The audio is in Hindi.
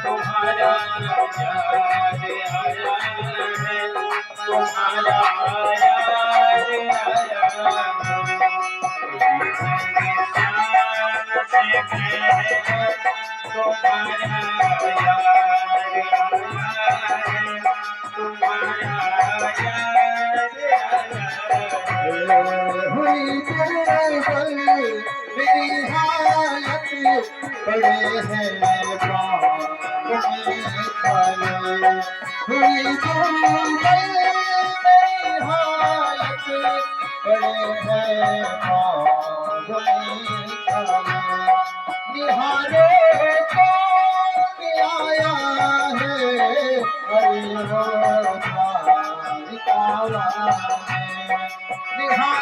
तुम्हारा मेरी हालत बड़े हैं हुई मेरी हालत बड़े हैं निहारे आया है हरि